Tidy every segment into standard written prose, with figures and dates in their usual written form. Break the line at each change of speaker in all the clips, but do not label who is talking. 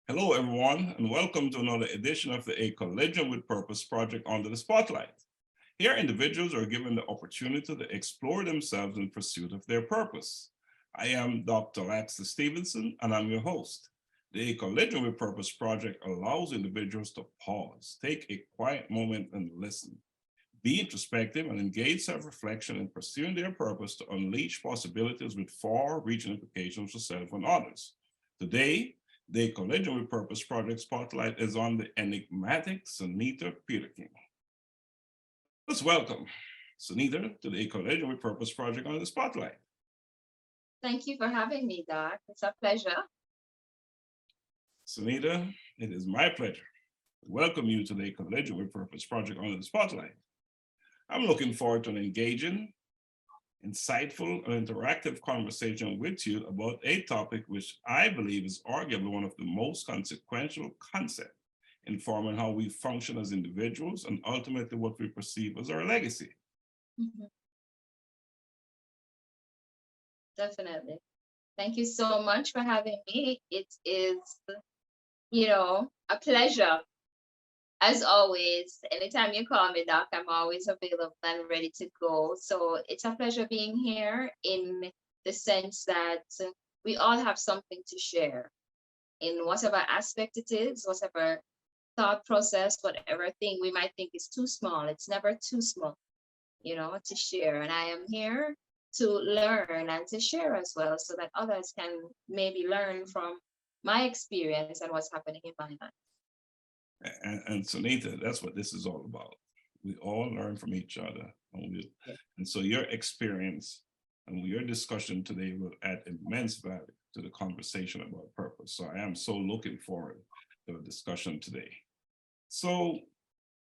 Hello, everyone, and welcome to another edition of the A Collision with Purpose project Under the Spotlight. Here, individuals are given the opportunity to explore themselves in pursuit of their purpose. I am Dr. Laxley Stephenson, and I'm your host. The A Collision with Purpose project allows individuals to pause, take a quiet moment, and listen. Be introspective and engage self-reflection in pursuing their purpose to unleash possibilities with far-reaching implications for self and others. Today, the Collision with Purpose project spotlight is on the enigmatic Sunita Peterkin. Let's welcome Sunita to the Collision with Purpose project on the spotlight.
Thank you for having me, Doc. It's a pleasure.
Sunita, it is my pleasure to welcome you to the Collision with Purpose project on the spotlight. I'm looking forward to an engaging, insightful, and interactive conversation with you about a topic which I believe is arguably one of the most consequential concepts in forming how we function as individuals and ultimately what we perceive as our legacy.
Mhm. Definitely. Thank you so much for having me. It is, a pleasure. As always, anytime you call me, Doc, I'm always available and ready to go. So it's a pleasure being here in the sense that we all have something to share in whatever aspect it is, whatever thought process, whatever thing we might think is too small. It's never too small, to share. And I am here to learn and to share as well so that others can maybe learn from my experience and what's happening in my life.
And Sunita, that's what this is all about. We all learn from each other. And so your experience and your discussion today will add immense value to the conversation about purpose. So I am so looking forward to the discussion today. So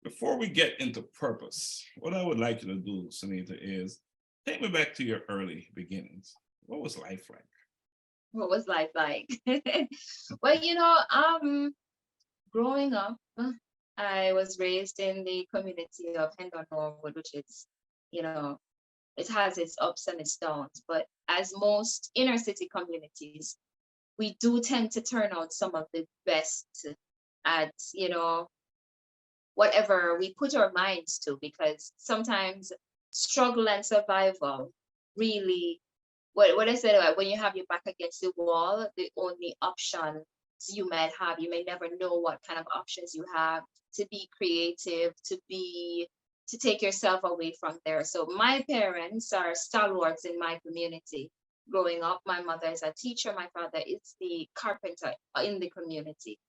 before we get into purpose, what I would like you to do, Sunita, is take me back to your early beginnings. What was life like?
What was life like? Well, growing up, I was raised in the community of Hendon Norwood, which is, you know, it has its ups and its downs. But as most inner city communities, we do tend to turn out some of the best at, whatever we put our minds to, because sometimes struggle and survival really, what I said about when you have your back against the wall, the only option you might have, you may never know what kind of options you have to be creative, to take yourself away from there. So my parents are stalwarts in my community. Growing up, my mother is a teacher, my father is the carpenter in the community.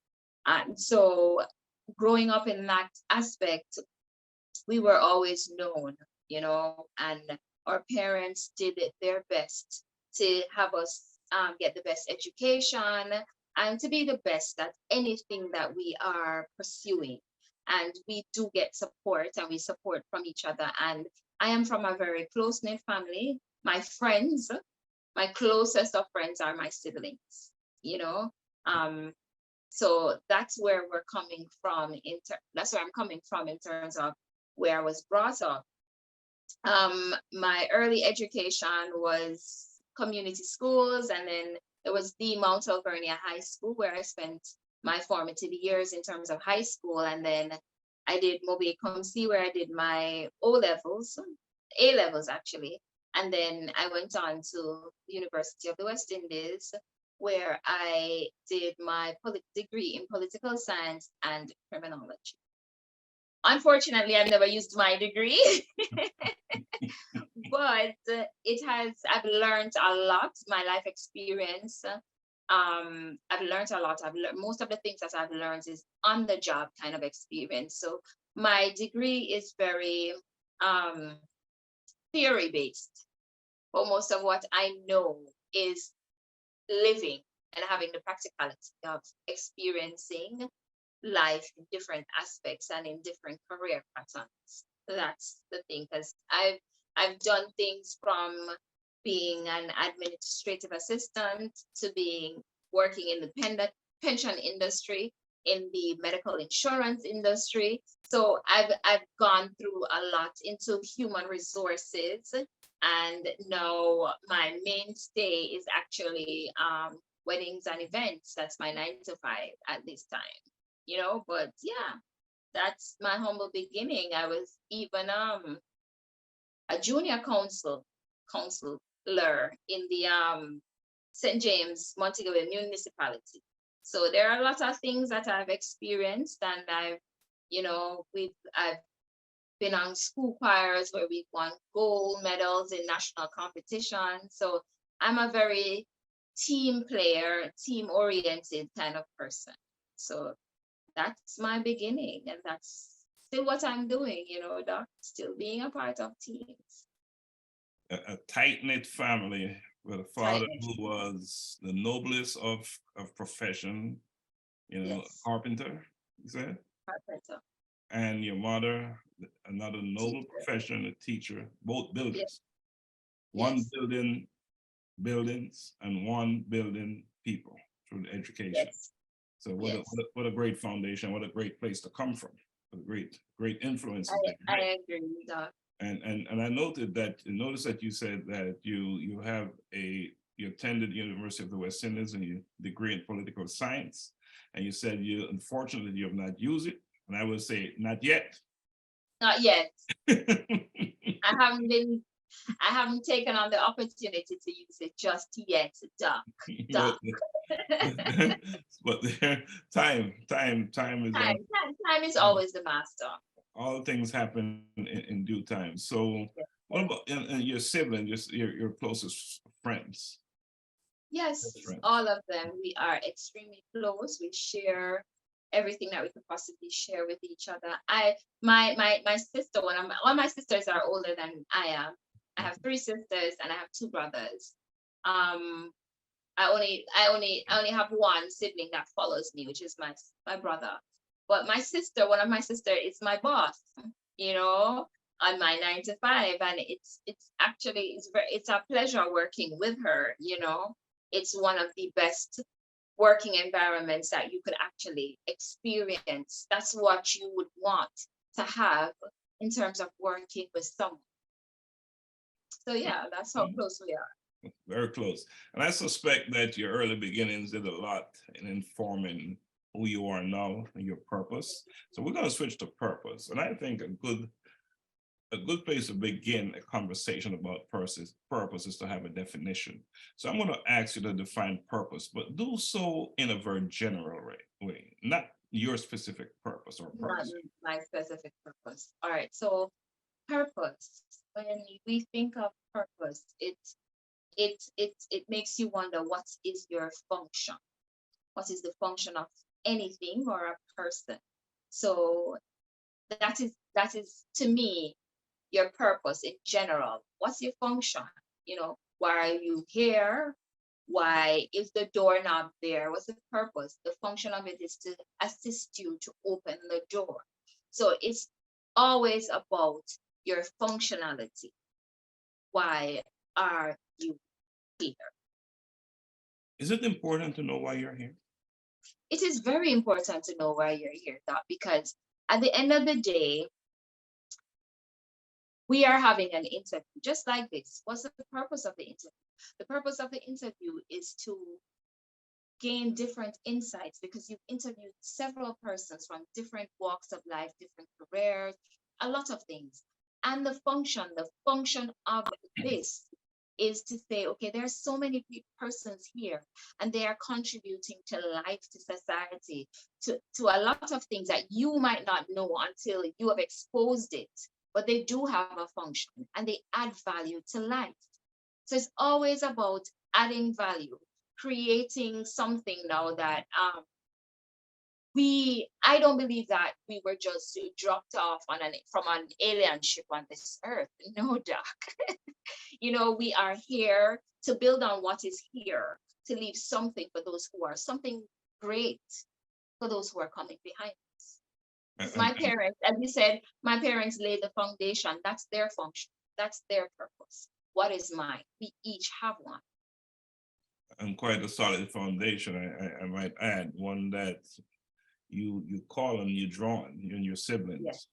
And so growing up in that aspect, we were always known, and our parents did their best to have us get the best education and to be the best at anything that we are pursuing. And we do get support and we support from each other. And I am from a very close knit family. My friends, my closest of friends are my siblings, you know. Um, so that's where we're coming from. That's where I'm coming from in terms of where I was brought up. My early education was community schools, and then it was the Mount Alvernia High School where I spent my formative years in terms of high school, and then I did Mobile Comsi where I did my O levels, A levels actually, and then I went on to the University of the West Indies where I did my degree in political science and criminology. Unfortunately, I've never used my degree, but I've learned a lot, my life experience. I've learned a lot. I've learned most of the things that I've learned is on the job kind of experience. So my degree is very theory based, but most of what I know is living and having the practicality of experiencing life in different aspects and in different career patterns. So that's the thing, because I've done things from being an administrative assistant to being working in the pension industry, in the medical insurance industry. So I've gone through a lot into human resources, and now my mainstay is actually weddings and events. That's my 9 to 5 at this time, but yeah, that's my humble beginning. I was even a junior counselor in the St. James Montego Bay municipality. So there are a lot of things that I've experienced, and I've been on school choirs where we won gold medals in national competition. So I'm a very team player, team oriented kind of person. So that's my beginning, and that's still what I'm doing, Doc, still being a part of teams.
A tight-knit family with a father who was the noblest of profession,
Yes.
carpenter, you said?
Carpenter.
And your mother, another noble profession, a teacher, both builders.
Yes.
One
Yes.
building buildings and one building people through the education.
Yes.
So what a great foundation, what a great place to come from. What a great influence.
I agree with that.
And I noticed that you said that you attended the University of the West Indies and your degree in political science, and you said unfortunately you have not used it, and I would say not yet.
Not yet. I haven't taken on the opportunity to use it just yet, Doc.
But time is
always the master.
All things happen in due time. So what about and your siblings, your closest friends?
Yes, all of them. We are extremely close. We share everything that we could possibly share with each other. My sister, all my sisters are older than I am. I have 3 sisters and I have 2 brothers. I only have one sibling that follows me, which is my brother. But one of my sister is my boss, on my 9 to 5, and it's a pleasure working with her. It's one of the best working environments that you could actually experience. That's what you would want to have in terms of working with someone. So yeah, that's how close we are.
Very close. And I suspect that your early beginnings did a lot in informing who you are now and your purpose. So we're going to switch to purpose. And I think a good place to begin a conversation about purpose is to have a definition. So I'm going to ask you to define purpose, but do so in a very general way, not your specific purpose or purpose.
Not my specific purpose. All right. So purpose, when we think of purpose, it makes you wonder, what is your function? What is the function of anything or a person? So that is to me your purpose in general. What's your function? Why are you here? Why is the doorknob there? What's the purpose? The function of it is to assist you to open the door. So it's always about your functionality. Why are you here?
Is it important to know why you're here?
It is very important to know why you're here, Doc, because at the end of the day, we are having an interview just like this. What's the purpose of the interview? The purpose of the interview is to gain different insights, because you've interviewed several persons from different walks of life, different careers, a lot of things. And the function of this is to say, okay, there's so many persons here and they are contributing to life, to society, to a lot of things that you might not know until you have exposed it, but they do have a function and they add value to life. So it's always about adding value, creating something now that I don't believe that we were just dropped off from an alien ship on this earth. No, Doc. We are here to build on what is here, to leave something for those who are something great for those who are coming behind us. My parents, as you said, my parents laid the foundation. That's their function. That's their purpose. What is mine? We each have one.
And quite a solid foundation, I might add, one that you call and you draw on, you and your siblings.
Yes.